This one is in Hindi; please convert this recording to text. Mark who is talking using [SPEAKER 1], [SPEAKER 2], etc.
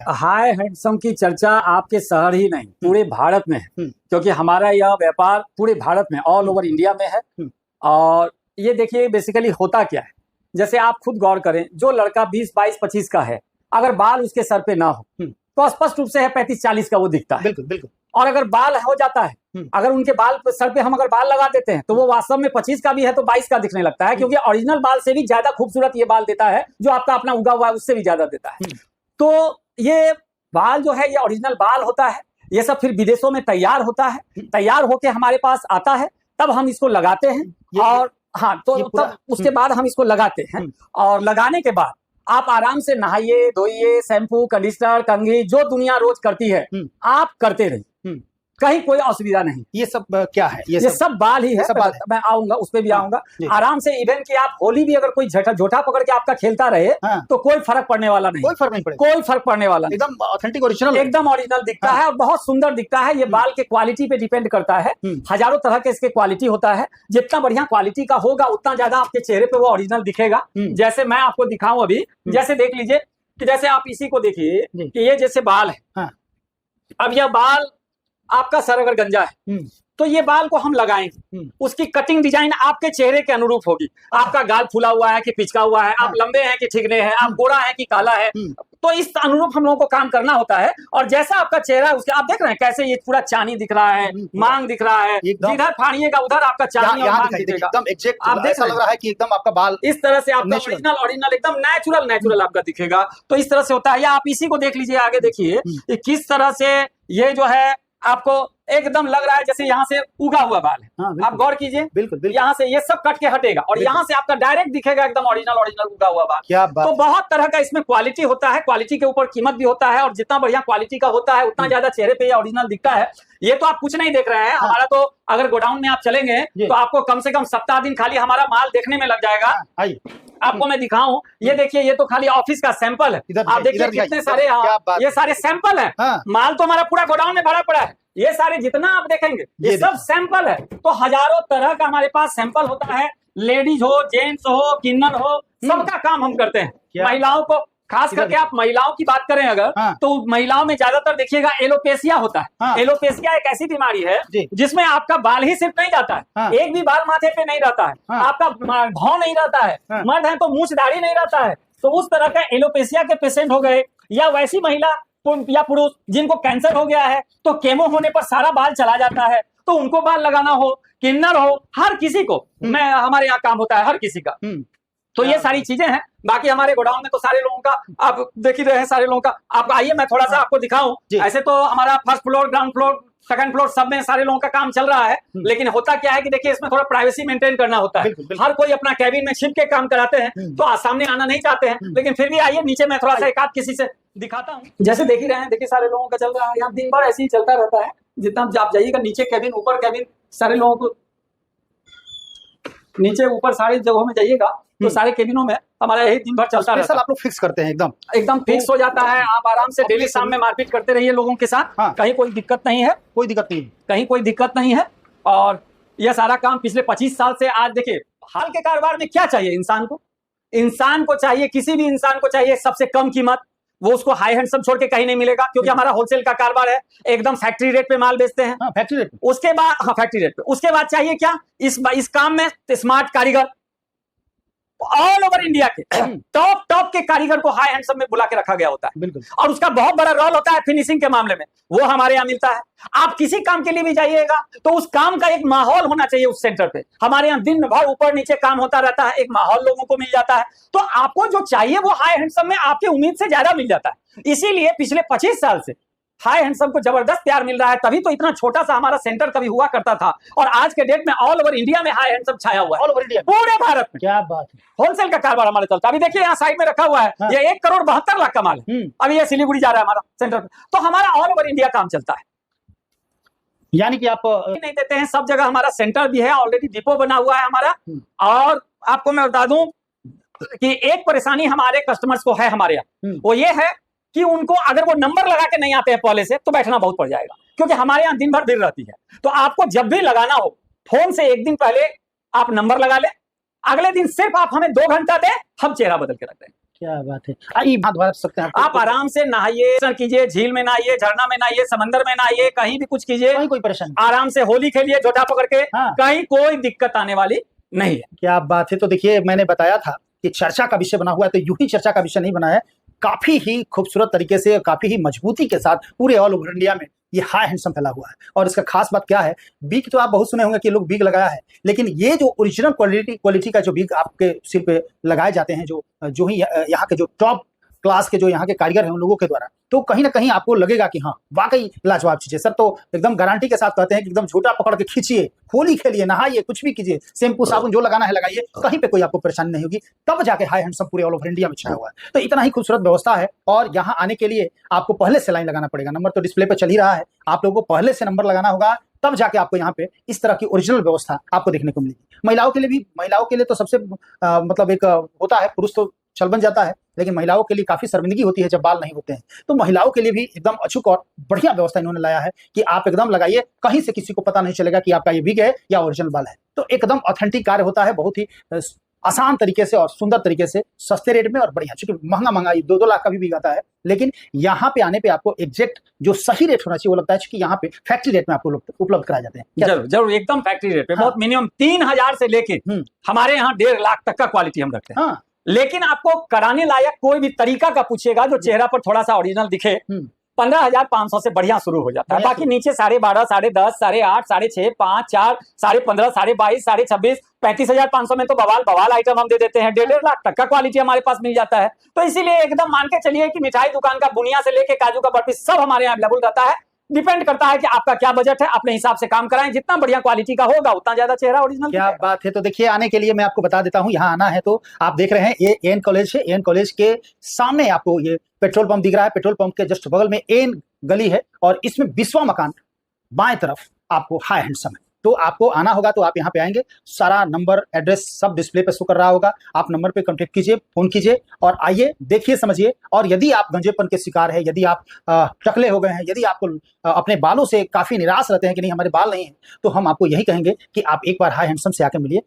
[SPEAKER 1] हाय हैंडसम की चर्चा आपके शहर ही नहीं पूरे भारत में है, क्योंकि हमारा यह व्यापार पूरे भारत में ऑल ओवर इंडिया में है। और ये देखिए बेसिकली होता क्या है, जैसे आप खुद गौर करें, जो लड़का 20, 22, 25 का है, अगर बाल उसके सर पे ना हो तो स्पष्ट रूप से है 35, 40 का वो दिखता है।
[SPEAKER 2] बिल्कुल बिल्कुल।
[SPEAKER 1] और अगर बाल हो जाता है, अगर उनके बाल सर पे हम अगर बाल लगा देते हैं तो वो वास्तव में 25 का भी है तो 22 का दिखने लगता है, क्योंकि ओरिजिनल बाल से भी ज्यादा खूबसूरत ये बाल देता है, जो आपका अपना उगा हुआ है उससे भी ज्यादा देता है। तो ये बाल जो है ये ओरिजिनल बाल होता है। ये सब फिर विदेशों में तैयार होता है, तैयार होके हमारे पास आता है, तब हम इसको लगाते हैं। और हाँ, तो तब उसके बाद हम इसको लगाते हैं, और लगाने के बाद आप आराम से नहाइए, धोइए, शैम्पू, कंडीशनर, कंघी, जो दुनिया रोज करती है आप करते रहिए, कहीं कोई असुविधा नहीं।
[SPEAKER 2] ये सब क्या है? ये
[SPEAKER 1] सब बाल ही है। मैं आऊंगा, उस पर भी आऊंगा आराम से। इवन कि आप होली भी अगर कोई झोटा पकड़ के आपका खेलता रहे तो कोई फर्क पड़ने वाला नहीं,
[SPEAKER 2] कोई फर्क नहीं पड़ेगा,
[SPEAKER 1] कोई फर्क पड़ने वाला नहीं।
[SPEAKER 2] एकदम ऑथेंटिक ओरिजिनल,
[SPEAKER 1] एकदम ओरिजिनल दिखता है और बहुत सुंदर दिखता है। ये बाल के क्वालिटी पे डिपेंड करता है, हजारों तरह के इसके क्वालिटी होता है। जितना बढ़िया क्वालिटी का होगा उतना ज्यादा आपके चेहरे पे वो ओरिजिनल दिखेगा। जैसे मैं आपको दिखाऊं अभी, जैसे देख लीजिए कि जैसे आप इसी को देखिए कि ये जैसे बाल है। अब यह बाल आपका सर अगर गंजा है तो ये बाल को हम लगाएंगे, उसकी कटिंग डिजाइन आपके चेहरे के अनुरूप होगी। आपका गाल फूला हुआ है कि पिचका हुआ है, आप लंबे हैं कि ठिकने हैं, आप गोरा है कि काला है, तो इस अनुरूप हम लोगों को काम करना होता है। और जैसा आपका चेहरा है उसके आप देख रहे हैं कैसे ये पूरा चांदी दिख रहा है, मांग दिख रहा है, जिधर फाड़िएगा उधर आपका चांदी और मांग दिखेगा।
[SPEAKER 2] एकदम एग्जैक्ट, आप देख लग रहा है कि एकदम आपका बाल
[SPEAKER 1] इस तरह से आपका ओरिजिनल एकदम नेचुरल आपका दिखेगा। तो इस तरह से होता है। या आप इसी को देख लीजिए, आगे देखिए किस तरह से ये जो है आपको एकदम लग रहा है जैसे यहाँ से उगा हुआ बाल है। आप गौर कीजिए, बिल्कुल यहाँ से ये सब कट के हटेगा और यहाँ से आपका डायरेक्ट दिखेगा एकदम ओरिजिनल उगा हुआ बाल।
[SPEAKER 2] क्या बात।
[SPEAKER 1] तो बहुत तरह का इसमें क्वालिटी होता है, क्वालिटी के ऊपर कीमत भी होता है, और जितना बढ़िया क्वालिटी का होता है उतना ज्यादा चेहरे पे ओरिजिनल दिखता है। ये तो आप कुछ नहीं देख रहे हैं, हमारा तो अगर गोडाउन में आप चलेंगे तो आपको कम से कम सप्ताह दिन खाली हमारा माल देखने में लग जाएगा। आपको मैं दिखाऊं, ये देखिए, ये तो खाली ऑफिस का सैंपल है। आप देखिए कितने सारे, ये सारे सैंपल है। माल तो हमारा पूरा गोडाउन में भरा पड़ा है। ये सारे जितना आप देखेंगे ये सब सैंपल है। तो हजारों तरह का हमारे पास सैंपल होता है। लेडीज हो, जेंट्स हो, किन्नर हो, सबका काम हम करते हैं। महिलाओं को खास करके, आप महिलाओं की बात करें अगर तो महिलाओं में ज्यादातर देखिएगा एलोपेशिया होता है। एलोपेशिया एक ऐसी बीमारी है जिसमें आपका बाल ही सिर्फ नहीं जाता है, एक भी बाल माथे पे नहीं रहता है, आपका भाव नहीं रहता है, मर्द है तो मूछ दाढ़ी नहीं रहता है। तो उस तरह का एलोपेशिया के पेशेंट हो गए, या वैसी महिला या पुरुष जिनको कैंसर हो गया है तो केमो होने पर सारा बाल चला जाता है, तो उनको बाल लगाना हो, किन्नर हो, हर किसी को हमारे यहाँ काम होता है, हर किसी का। तो ये सारी चीजें हैं। बाकी हमारे गोडाउन में तो सारे लोगों का आप देख ही रहे हैं, सारे लोगों का। आप आइए मैं थोड़ा सा आपको दिखाऊं। ऐसे तो हमारा first floor, ground floor, second floor सब में सारे लोगों का काम चल रहा है, लेकिन होता क्या है कि देखिए इसमें थोड़ा प्राइवेसी मेंटेन करना होता है। हर कोई अपना कैबिन में छिप के काम कराते हैं, तो सामने आना नहीं चाहते हैं, लेकिन फिर भी आइए नीचे मैं थोड़ा सा एक आध किसी से दिखाता हूँ। जैसे देख ही रहे हैं, देखिए सारे लोगों का चल रहा है यहाँ, दिन भर ऐसे ही चलता रहता है। जितना आप जाइएगा नीचे कैबिन, ऊपर कैबिन, सारे लोगों को नीचे ऊपर सारी जगहों में जाइएगा तो सारे केबिनों में हमारा यही दिन भर चलता रहता है।
[SPEAKER 2] आप लोग फिक्स करते हैं,
[SPEAKER 1] एकदम फिक्स हो जाता है। आप आराम से डेली शाम में मारपीट करते रहिए लोगों के साथ, कहीं कोई दिक्कत नहीं है,
[SPEAKER 2] कोई दिक्कत नहीं,
[SPEAKER 1] कहीं कोई दिक्कत नहीं है। और यह सारा काम पिछले 25 साल से आज देखिए, हाल के कारोबार में क्या चाहिए इंसान को चाहिए, किसी भी इंसान को चाहिए सबसे कम कीमत। वो उसको हाई हैंडसम छोड़ के कहीं नहीं मिलेगा, क्योंकि हमारा होलसेल का कारोबार है, एकदम फैक्ट्री रेट पे माल बेचते हैं।
[SPEAKER 2] Factory rate.
[SPEAKER 1] उसके बाद फैक्ट्री रेट पे, उसके बाद चाहिए क्या इस काम में स्मार्ट कारीगर, ऑल ओवर इंडिया के टॉप के कारीगर को हाई हैंडसम में बुला के रखा गया होता है। बिल्कुल। और उसका बहुत बड़ा रोल होता है फिनिशिंग के मामले में, वो हमारे यहाँ मिलता है। आप किसी काम के लिए भी जाइएगा तो उस काम का एक माहौल होना चाहिए उस सेंटर पे। हमारे यहाँ दिन भर ऊपर नीचे काम होता रहता है, एक माहौल लोगों को मिल जाता है, तो आपको जो चाहिए वो हाई हैंडसम में आपकी उम्मीद से ज्यादा मिल जाता है। इसीलिए पिछले 25 साल से हाई हैंडसम को जबरदस्त प्यार मिल रहा है, तभी तो इतना छोटा सा हमारा सेंटर कभी हुआ करता था, और आज के डेट में ऑल ओवर इंडिया में हाई हैंडसम छाया हुआ है, ऑल ओवर इंडिया, पूरे भारत में। क्या बात है। होलसेल का कारोबार हमारे चलता है। अभी देखिए यहाँ साइड में रखा हुआ है, ये 1,72,00,000 का माल है। अभी ये सिलीगुड़ी जा रहा है हमारा सेंटर पे, तो हमारा ऑल ओवर इंडिया काम चलता है।
[SPEAKER 2] यानी कि आप
[SPEAKER 1] नहीं देते हैं, सब जगह हमारा सेंटर भी है, ऑलरेडी डिपो बना हुआ है हमारा। और आपको मैं बता दूं कि एक परेशानी हमारे कस्टमर्स को है हमारे यहाँ, वो ये है कि उनको अगर वो नंबर लगा के नहीं आते हैं पहले से तो बैठना बहुत पड़ जाएगा, क्योंकि हमारे यहाँ दिन भर भीड़ रहती है। तो आपको जब भी लगाना हो, फोन से एक दिन पहले आप नंबर लगा ले, अगले दिन सिर्फ आप हमें 2 घंटा दें, हम चेहरा बदल के रख दें।
[SPEAKER 2] क्या बात है। आइए हाथ धुला सकते हैं
[SPEAKER 1] आप आराम से नहाइए, स्नान कीजिए, झील में नहाइए, झरना में नहाइए, समंदर में नहाइए, कहीं भी कुछ कीजिए,
[SPEAKER 2] कहीं कोई परेशानी
[SPEAKER 1] आराम से होली खेलिए झोटा पकड़ के,
[SPEAKER 2] हाँ।
[SPEAKER 1] कहीं कोई दिक्कत आने वाली नहीं है।
[SPEAKER 2] क्या बात है। तो देखिए मैंने बताया था कि चर्चा का विषय बना हुआ है, तो यूं ही चर्चा का विषय नहीं बना है, काफी ही खूबसूरत तरीके से, काफी ही मजबूती के साथ पूरे ऑल ओवर इंडिया में ये हाई हैंडसम फैला हुआ है। और इसका खास बात क्या है, बीग तो आप बहुत सुने होंगे कि लोग बीग लगाया है, लेकिन ये जो ओरिजिनल क्वालिटी का जो बीग आपके सिर पे लगाए जाते हैं, जो ही यहाँ के जो टॉप क्लास के जो यहाँ के कारीगर हैं उन लोगों के द्वारा, तो कहीं ना कहीं आपको लगेगा कि हाँ वाकई लाजवाब चीज है। सर तो एकदम गारंटी के साथ कहते हैं कि एकदम झोटा पकड़ के खींचिए, होली खेलिए, नहाइए, कुछ भी कीजिए, शैम्पू साबुन जो लगाना है लगाइए, कहीं पे कोई आपको परेशानी नहीं होगी, तब जाके हाई हैंडसम पूरे ऑल ओवर इंडिया में छाया हुआ है। तो इतना ही खूबसूरत व्यवस्था है। और यहाँ आने के लिए आपको पहले से लाइन लगाना पड़ेगा, नंबर तो डिस्प्ले पे चल ही रहा है, आप लोगों को पहले से नंबर लगाना होगा, तब जाके आपको यहाँ पे इस तरह की ओरिजिनल व्यवस्था आपको देखने को मिलेगी। महिलाओं के लिए भी, महिलाओं के लिए तो सबसे मतलब एक होता है, पुरुष तो चल बन जाता है, लेकिन महिलाओं के लिए काफी शर्मिंदगी होती है जब बाल नहीं होते हैं। तो महिलाओं के लिए भी एकदम अचूक और बढ़िया व्यवस्था इन्होंने लाया है कि आप एकदम लगाइए, कहीं से किसी को पता नहीं चलेगा कि आपका ये बिग है या ओरिजिनल बाल है। तो एकदम ऑथेंटिक कार्य होता है, बहुत ही आसान तरीके से और सुंदर तरीके से, सस्ते रेट में और बढ़िया। चूंकि महंगा 2-2 लाख का भी बिग आता है, लेकिन यहाँ पे आने पे आपको एग्जैक्ट जो सही रेट होना चाहिए वो लगता है, क्योंकि यहाँ पे फैक्ट्री रेट में आपको उपलब्ध कराए जाते हैं।
[SPEAKER 1] जरूर जरूर, एकदम फैक्ट्री रेट पे। बहुत मिनिमम 3000 से लेके हमारे यहाँ 1.5 लाख तक का क्वालिटी हम रखते हैं। लेकिन आपको कराने लायक कोई भी तरीका का पूछिएगा जो चेहरा पर थोड़ा सा ओरिजिनल दिखे, 15,500 से बढ़िया शुरू हो जाता है। बाकी नीचे 12.5, 10.5, 8.5, 6.5, 5, 4, 15.5, 22.5, 26.5, 35,500 में तो बवाल आइटम हम दे देते हैं। 1.5 लाख तक का क्वालिटी हमारे पास मिल जाता है। तो इसीलिए एकदम मान के चलिए कि मिठाई दुकान का बुनिया से लेके काजू का बर्फी सब हमारे यहाँ अवेलेबल रहता है। डिपेंड करता है कि आपका क्या बजट है, अपने हिसाब से काम कराएं, जितना बढ़िया क्वालिटी का होगा उतना ज्यादा चेहरा ओरिजिनल।
[SPEAKER 2] क्या बात है। तो देखिए आने के लिए मैं आपको बता देता हूं, यहाँ आना है तो आप देख रहे हैं ये एन कॉलेज है, एन कॉलेज के सामने आपको ये पेट्रोल पंप दिख रहा है, पेट्रोल पंप के जस्ट बगल में एन गली है और इसमें 20वां मकान बाएं तरफ आपको हाई हैंडसम है। तो आपको आना होगा, तो आप यहाँ पे आएंगे, सारा नंबर एड्रेस सब डिस्प्ले पे शो कर रहा होगा, आप नंबर पे कांटेक्ट कीजिए, फोन कीजिए और आइए, देखिए, समझिए। और यदि आप गंजेपन के शिकार है, यदि आप टकले हो गए हैं, यदि आपको अपने बालों से काफी निराश रहते हैं कि नहीं हमारे बाल नहीं है, तो हम आपको यही कहेंगे कि आप एक बार हाई हैंडसम से आके मिलिए,